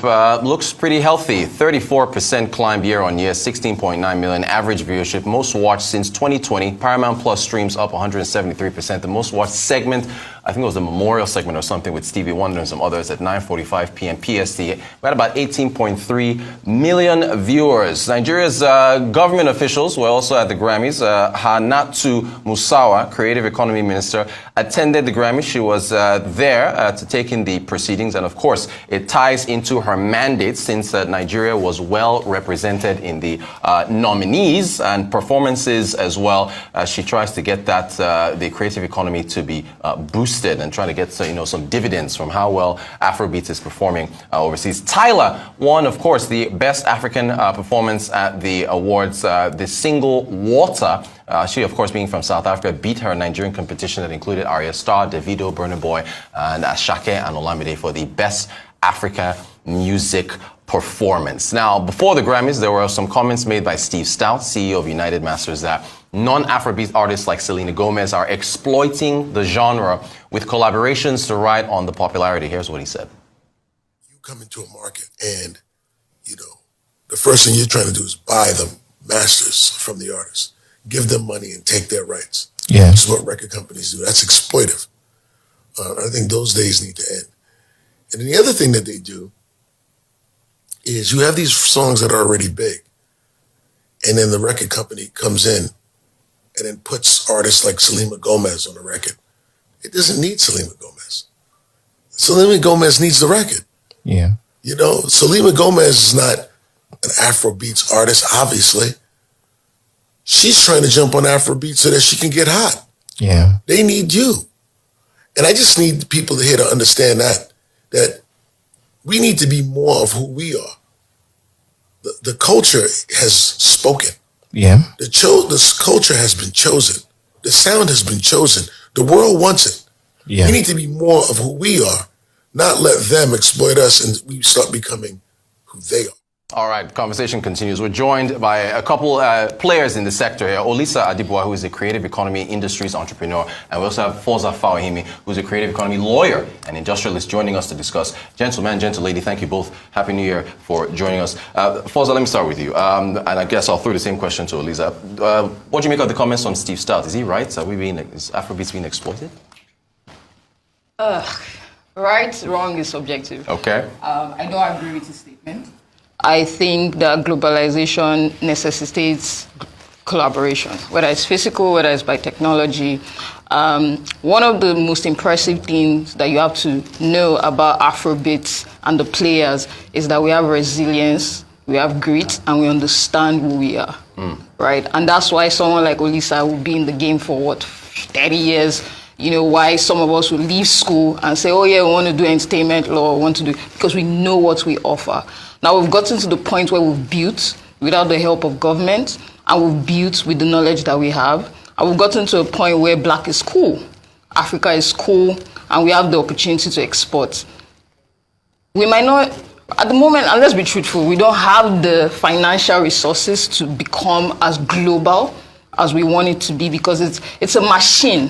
viewership looks pretty healthy. 34% climb year on year, 16.9 million average viewership. Most watched since 2020. Paramount Plus streams up 173%. The most watched segment, I think it was the Memorial segment or something with Stevie Wonder and some others at 9:45 p.m. PST. We had about 18.3 million viewers. Nigeria's government officials were also at the Grammys. Hannatu Musawa, Creative Economy Minister, attended the Grammys. She was there to take in the proceedings, and of course, it ties into her mandate since Nigeria was well represented in the nominees and performances as well. She tries to get that the creative economy to be boosted and try to get some dividends from how well Afrobeats is performing overseas. Tyla won, of course, the best African performance at the awards. The single Water. She, of course, being from South Africa, beat her Nigerian competition that included Arya Starr, Davido, Burna Boy, and Ashake and Olamide for the best Africa music performance. Now, before the Grammys, there were some comments made by Steve Stout, CEO of United Masters, that non-Afrobeat artists like Selena Gomez are exploiting the genre with collaborations to ride on the popularity. Here's what he said. You come into a market and, the first thing you're trying to do is buy the masters from the artists, give them money and take their rights. Yeah. This is what record companies do. That's exploitive. I think those days need to end. And then the other thing that they do is you have these songs that are already big, and then the record company comes in and then puts artists like Selena Gomez on the record. It doesn't need Selena Gomez. Selena Gomez needs the record. Yeah. Selena Gomez is not an Afrobeats artist, obviously. She's trying to jump on Afrobeats so that she can get hot. Yeah. They need you. And I just need people here to understand that we need to be more of who we are. The culture has spoken. Yeah. The culture has been chosen. The sound has been chosen. The world wants it. Yeah. We need to be more of who we are, not let them exploit us and we start becoming who they are. All right, conversation continues. We're joined by a couple players in the sector here. Olisa Adibwa, who is a creative economy industries entrepreneur, and we also have Foza Fawahimi, who's a creative economy lawyer and industrialist, joining us to discuss. Gentleman, gentlelady, thank you both. Happy New Year for joining us. Foza, let me start with you. And I guess I'll throw the same question to Olisa. What do you make of the comments on Steve Stout? Is he right? Is Afrobeats being exploited? Right, wrong is subjective. Okay. I don't agree with his statement. I think that globalization necessitates collaboration, whether it's physical, whether it's by technology. One of the most impressive things that you have to know about Afrobeats and the players is that we have resilience, we have grit, and we understand who we are, right? And that's why someone like Olisa will be in the game for 30 years. Why some of us will leave school and say, oh yeah, we want to do entertainment law, because we know what we offer. Now we've gotten to the point where we've built without the help of government, and we've built with the knowledge that we have. And we've gotten to a point where black is cool, Africa is cool, and we have the opportunity to export. We might not, at the moment, and let's be truthful, we don't have the financial resources to become as global as we want it to be, because it's a machine,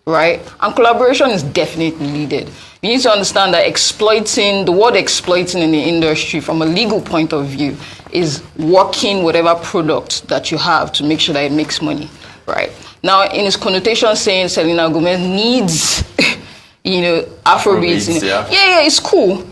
right? And collaboration is definitely needed. You need to understand that the word exploiting in the industry from a legal point of view is working whatever product that you have to make sure that it makes money, right? Now, in its connotation saying Selena Gomez needs, Afrobeats. Yeah, it's cool.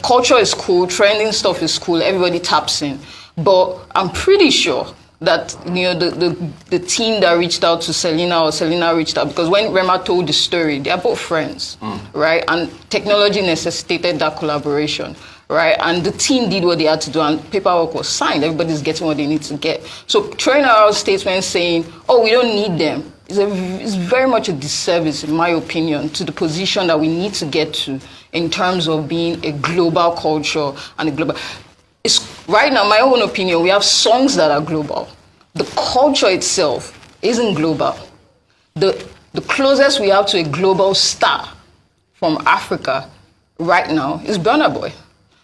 Culture is cool, trending stuff is cool, everybody taps in. But I'm pretty sure that the team that reached out to Selena, or Selena reached out, because when Rema told the story, they are both friends, right? And technology necessitated that collaboration, right? And the team did what they had to do, and paperwork was signed. Everybody's getting what they need to get. So throwing out statements saying, "Oh, we don't need them," is very much a disservice, in my opinion, to the position that we need to get to in terms of being a global culture and a global. Right now, my own opinion, we have songs that are global. The culture itself isn't global. The closest we have to a global star from Africa right now is Burna Boy.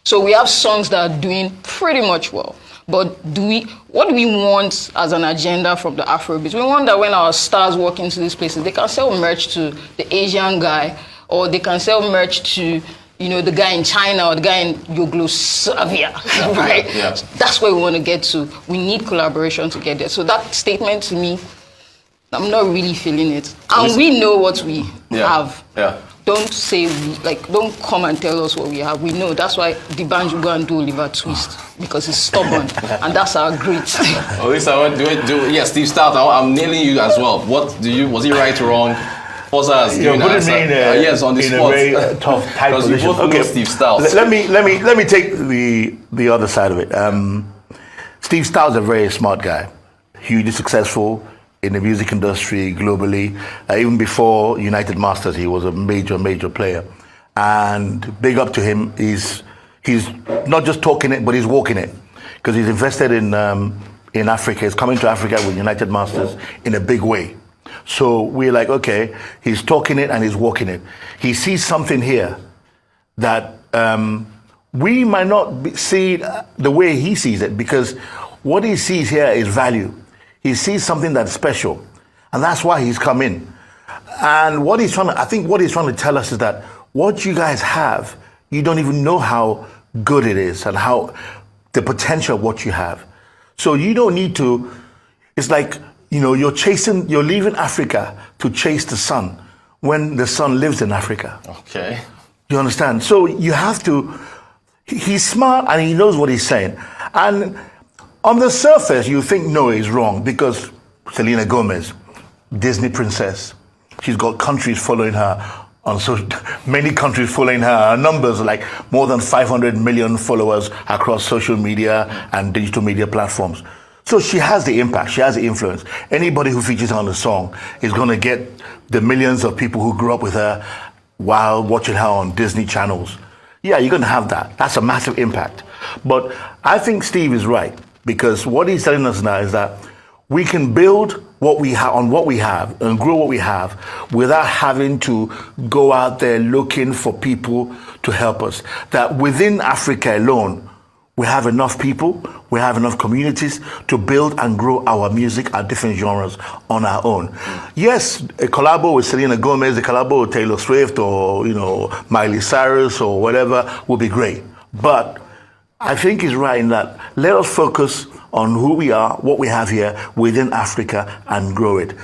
So we have songs that are doing pretty much well. But what do we want as an agenda from the Afrobeats? We want that when our stars walk into these places, they can sell merch to the Asian guy, or they can sell merch to the guy in China or the guy in Yugoslavia, right? Yeah. That's where we want to get to. We need collaboration to get there. So that statement to me, I'm not really feeling it. And we know what we have. Yeah. Don't say, don't come and tell us what we have. We know. That's why the band should go and do Oliver Twist, because he's stubborn. And that's our grit. Steve Stout, I'm nailing you as well. Was he right or wrong? You're putting me yes, on the in spot. a very tough type Because position. you both know Steve Stout. Let me take the other side of it. Steve Stout's a very smart guy, hugely successful in the music industry globally. Even before United Masters, he was a major player. And big up to him. He's not just talking it, but he's walking it, because he's invested in Africa. He's coming to Africa with United Masters in a big way. So we're like, okay, he's talking it and he's walking it. He sees something here that we might not see the way he sees it, because what he sees here is value. He sees something that's special, and that's why he's come in. And what he's trying to tell us is that what you guys have, you don't even know how good it is and how the potential of what you have. So you don't need to. It's like, you're leaving Africa to chase the sun when the sun lives in Africa. Okay. You understand? So you have to. He's smart and he knows what he's saying. And on the surface, you think no, he's wrong, because Selena Gomez, Disney princess, she's got countries following her many countries following her. Her numbers are like more than 500 million followers across social media and digital media platforms. So she has the impact, she has the influence. Anybody who features her on the song is going to get the millions of people who grew up with her while watching her on Disney channels. Yeah, you're going to have that. That's a massive impact. But I think Steve is right, because what he's telling us now is that we can build what we have on what we have and grow what we have without having to go out there looking for people to help us. That within Africa alone, we have enough people, we have enough communities to build and grow our music, our different genres on our own. Yes, a collabo with Selena Gomez, a collabo with Taylor Swift, or Miley Cyrus or whatever would be great. But I think he's right in that let us focus on who we are, what we have here within Africa, and grow it.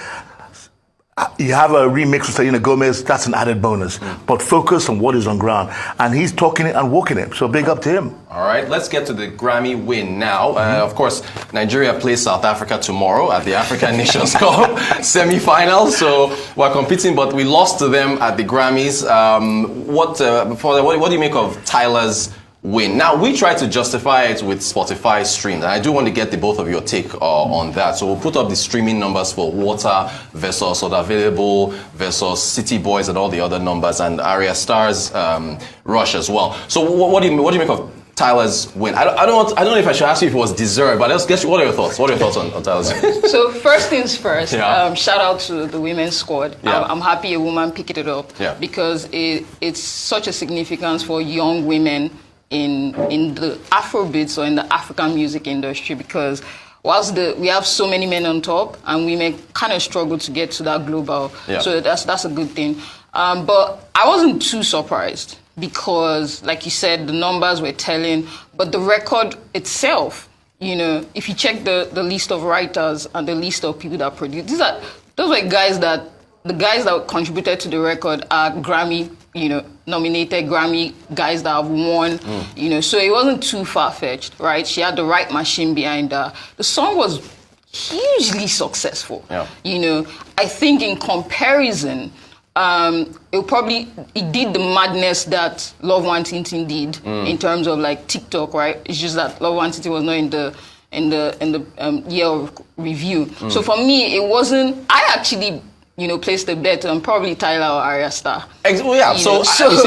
You have a remix with Selena Gomez, that's an added bonus. But focus on what is on ground. And he's talking it and walking it, so big up to him. All right, let's get to the Grammy win now. Of course, Nigeria plays South Africa tomorrow at the African Nations Cup semi-finals. So we're competing, but we lost to them at the Grammys. What do you make of Tyla's win? Now, we try to justify it with Spotify streams, and I do want to get the both of your take on that. So we'll put up the streaming numbers for Water versus Unavailable versus City Boys and all the other numbers, and Arya Star's Rush as well. So what do you make of Tyla's win? I don't know if I should ask you if it was deserved, but let's guess. What are your thoughts? What are your thoughts on Tyla's win? So first things first, shout out to the women's squad. Yeah. I'm happy a woman picked it up, because it's such a significance for young women in the Afrobeats or in the African music industry, because whilst we have so many men on top, and women kind of struggle to get to that global, so that's a good thing. But I wasn't too surprised, because like you said, the numbers were telling, but the record itself, if you check the list of writers and the list of people that produced, those were the guys that contributed to the record are Grammy, nominated Grammy guys that have won, so it wasn't too far-fetched, right? She had the right machine behind her. The song was hugely successful. I think in comparison, it did the madness that Love One Tintin did in terms of like TikTok, right? It's just that Love One Tintin was not in the year of review. So for me, it wasn't. I actually placed a bet on probably Tyla or Arya Star. So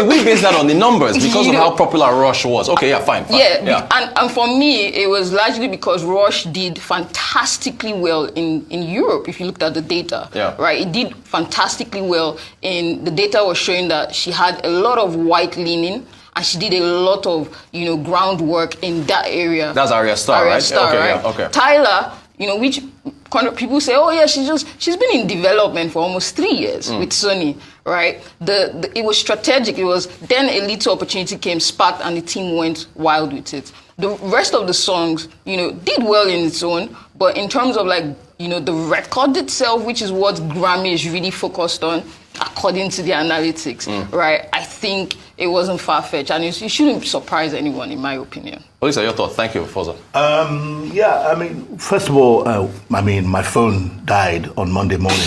we based that on the numbers because of how popular Rush was. Okay, fine. And for me, it was largely because Rush did fantastically well in Europe, if you looked at the data. Right? It did fantastically well. The data was showing that she had a lot of white leaning, and she did a lot of, groundwork in that area. That's Arya Star, right? Star, right? Okay. Tyla, which people say, oh yeah, she's been in development for almost 3 years with Sony, right? It was strategic. It was then a little opportunity came, sparked, and the team went wild with it. The rest of the songs, did well in its own, but in terms of the record itself, which is what Grammy is really focused on, according to the analytics, right? I think it wasn't far-fetched, and it shouldn't surprise anyone, in my opinion. Lisa, your thoughts? Thank you, Foza. First of all, my phone died on Monday morning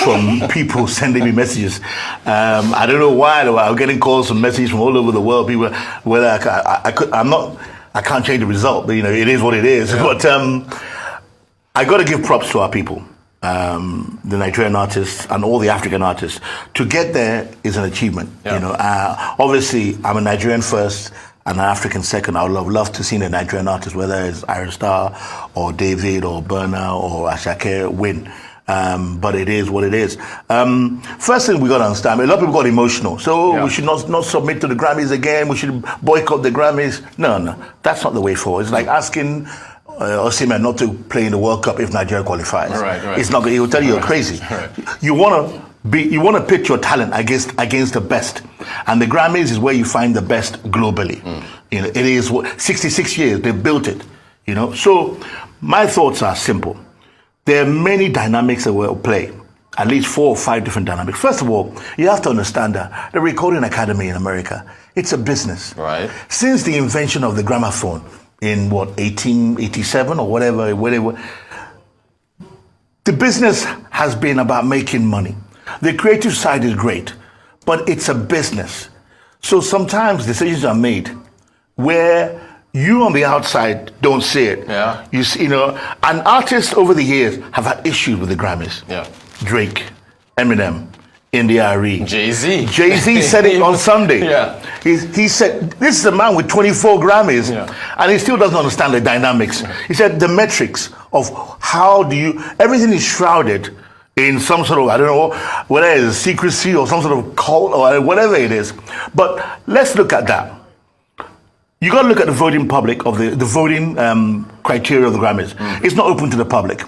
from people sending me messages. I don't know why. I was getting calls and messages from all over the world. People, whether I can't change the result. But, it is what it is. Yeah. But I got to give props to our people. The Nigerian artists and all the African artists. To get there is an achievement. Yeah. Obviously, I'm a Nigerian first and an African second. I would love to see a Nigerian artist, whether it's Iron Star or David or Burna or Ashake, win. But it is what it is. First thing we got to understand, a lot of people got emotional. So we should not submit to the Grammys again. We should boycott the Grammys. No, that's not the way forward. It's like asking Osimhen not to play in the World Cup if Nigeria qualifies. Right. It's not. He will tell you you're crazy. Right. You want to pit your talent against the best, and the Grammys is where you find the best globally. It is 66 years they built it. So my thoughts are simple. There are many dynamics that will play. At least 4 or 5 different dynamics. First of all, you have to understand that the Recording Academy in America, it's a business. Right. Since the invention of the gramophone in 1887 or whatever, the business has been about making money. The creative side is great, but it's a business. So sometimes decisions are made where you on the outside don't see it. Yeah. And artists over the years have had issues with the Grammys. Yeah. Drake, Eminem, India.Arie. Jay-Z said it on Sunday. Yeah. He said, this is a man with 24 Grammys, and he still doesn't understand the dynamics. He said the metrics of everything is shrouded in some sort of, I don't know, whether it's secrecy or some sort of cult or whatever it is. But let's look at that. You got to look at the voting public of the voting criteria of the Grammys. It's not open to the public.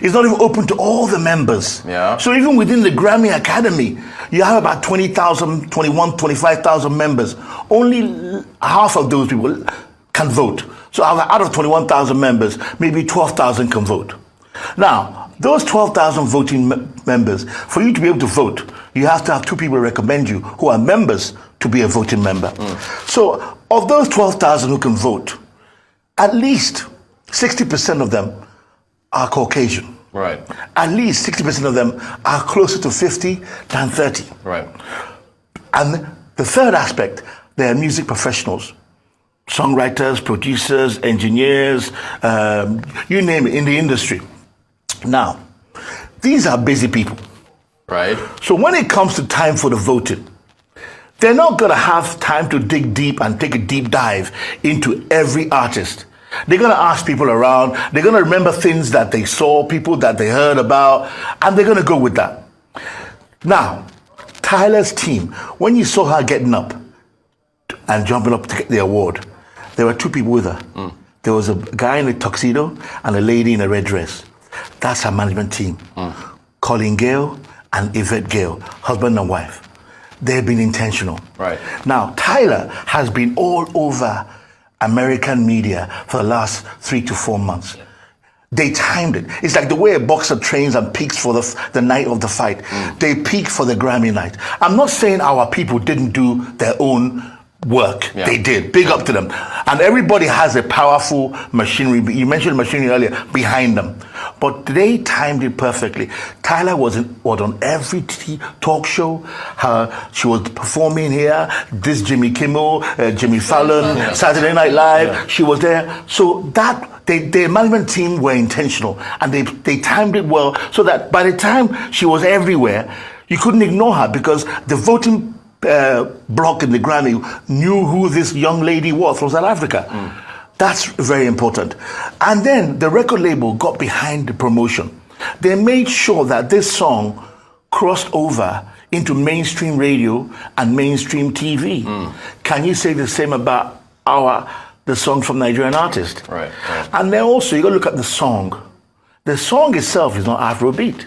It's not even open to all the members. Yeah. So even within the Grammy Academy, you have about 20,000, 25,000 members. Only half of those people can vote. So out of 21,000 members, maybe 12,000 can vote. Now, those 12,000 voting members, for you to be able to vote, you have to have 2 people recommend you who are members to be a voting member. So of those 12,000 who can vote, at least 60% of them are Caucasian. Right. At least 60% of them are closer to 50 than 30. Right. And the third aspect, they are music professionals. Songwriters, producers, engineers, you name it, in the industry. Now, these are busy people. Right. So when it comes to time for the voting, they're not going to have time to dig deep and take a deep dive into every artist. They're going to ask people around. They're going to remember things that they saw, people that they heard about, and they're going to go with that. Now, Tyla's team, when you saw her getting up and jumping up to get the award, there were 2 people with her. There was a guy in a tuxedo and a lady in a red dress. That's her management team. Colin Gale and Yvette Gale, husband and wife. They've been intentional. Right. Now, Tyla has been all over American media for the last 3 to 4 months. They timed it. It's like the way a boxer trains and peaks for the night of the fight. They peak for the Grammy night. I'm not saying our people didn't do their own work. Yeah. They did. Big up to them. And everybody has a powerful machinery. You mentioned machinery earlier, behind them. But they timed it perfectly. Tyla was on every talk show. She was performing here. This Jimmy Kimmel, Jimmy Fallon, Saturday Night Live. Yeah. She was there. So the management team were intentional. And they timed it well so that by the time she was everywhere, you couldn't ignore her because the voting block in the Grammy knew who this young lady was from South Africa. That's very important. And then the record label got behind the promotion. They made sure that this song crossed over into mainstream radio and mainstream TV. Can you say the same about the songs from Nigerian artists? Right. And then also, you got to look at the song. The song itself is not Afrobeat.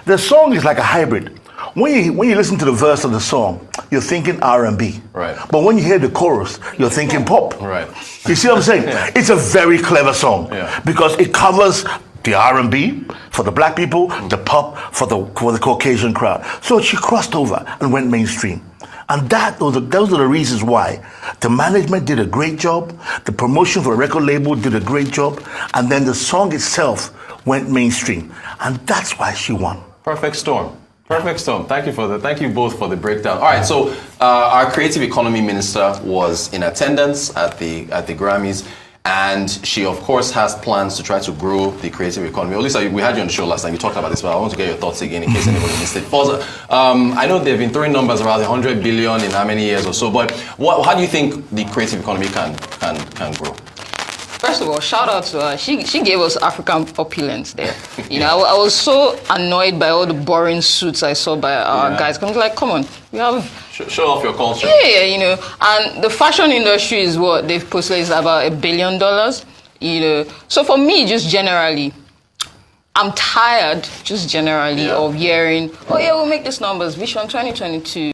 The song is like a hybrid. When you listen to the verse of the song, you're thinking R&B. Right. But when you hear the chorus, you're thinking pop. Right. You see what I'm saying? Yeah. It's a very clever song because it covers the R&B for the black people, the pop for the Caucasian crowd. So she crossed over and went mainstream. And those are the reasons why the management did a great job, the promotion for the record label did a great job, and then the song itself went mainstream. And that's why she won. Perfect storm. Perfect storm. Thank you both for the breakdown. All right, so our creative economy minister was in attendance at the Grammys, and she of course has plans to try to grow the creative economy. At least we had you on the show last time. You talked about this, but I want to get your thoughts again in case anybody missed it. I know they've been throwing numbers around 100 billion in how many years or so, but how do you think the creative economy can grow? First of all, shout out to her. She gave us African opulence there. You know, I was so annoyed by all the boring suits I saw by our guys. I'm like, come on, we have... Show off your culture. Yeah, you know. And the fashion industry is what they've posted is about $1 billion, you know. So for me, just generally, I'm tired, just generally, of hearing, oh yeah, we'll make these numbers, Vision 2022.